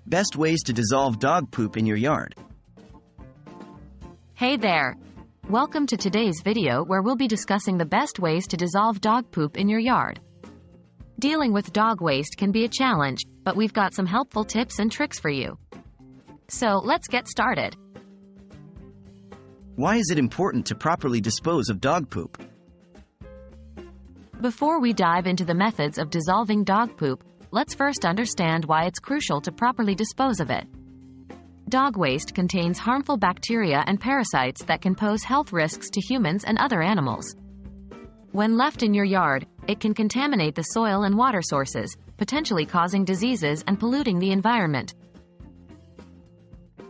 Best ways to dissolve dog poop in your yard. Hey there! Welcome to today's video where we'll be discussing the best ways to dissolve dog poop in your yard. Dealing with dog waste can be a challenge, but we've got some helpful tips and tricks for you. So let's get started. Why is it important to properly dispose of dog poop? Before we dive into the methods of dissolving dog poop, let's first understand why it's crucial to properly dispose of it. Dog waste contains harmful bacteria and parasites that can pose health risks to humans and other animals. When left in your yard, it can contaminate the soil and water sources, potentially causing diseases and polluting the environment.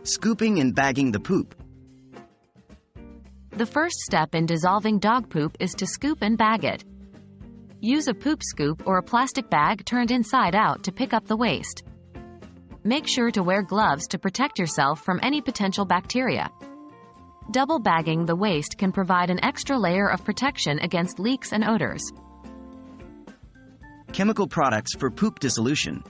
Scooping and bagging the poop. The first step in dissolving dog poop is to scoop and bag it. Use a poop scoop or a plastic bag turned inside out to pick up the waste. Make sure to wear gloves to protect yourself from any potential bacteria. Double bagging the waste can provide an extra layer of protection against leaks and odors. Chemical products for poop dissolution.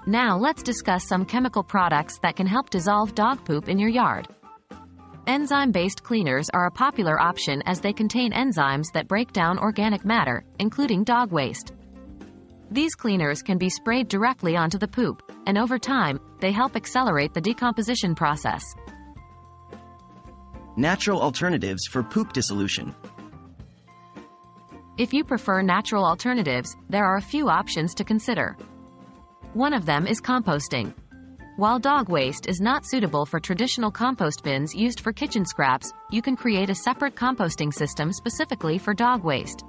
Now let's discuss some chemical products that can help dissolve dog poop in your yard. Enzyme-based cleaners are a popular option as they contain enzymes that break down organic matter, including dog waste. These cleaners can be sprayed directly onto the poop, and over time, they help accelerate the decomposition process. Natural alternatives for poop dissolution. If you prefer natural alternatives, there are a few options to consider. One of them is composting. While dog waste is not suitable for traditional compost bins used for kitchen scraps, you can create a separate composting system specifically for dog waste.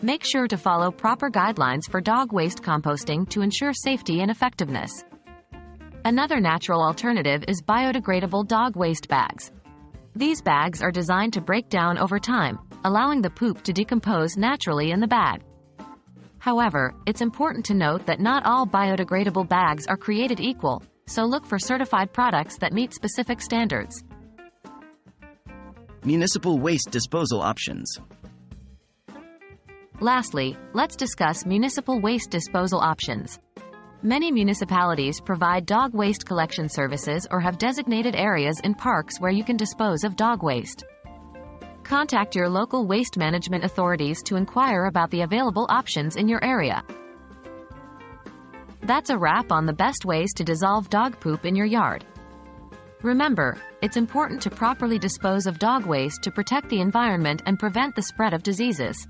Make sure to follow proper guidelines for dog waste composting to ensure safety and effectiveness. Another natural alternative is biodegradable dog waste bags. These bags are designed to break down over time, allowing the poop to decompose naturally in the bag. However, it's important to note that not all biodegradable bags are created equal, so look for certified products that meet specific standards. Municipal waste disposal options. Lastly, let's discuss municipal waste disposal options. Many municipalities provide dog waste collection services or have designated areas in parks where you can dispose of dog waste. Contact your local waste management authorities to inquire about the available options in your area. That's a wrap on the best ways to dissolve dog poop in your yard. Remember, it's important to properly dispose of dog waste to protect the environment and prevent the spread of diseases.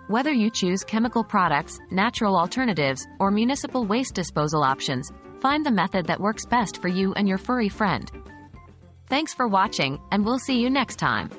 Whether you choose chemical products, natural alternatives, or municipal waste disposal options, find the method that works best for you and your furry friend. Thanks for watching, and we'll see you next time.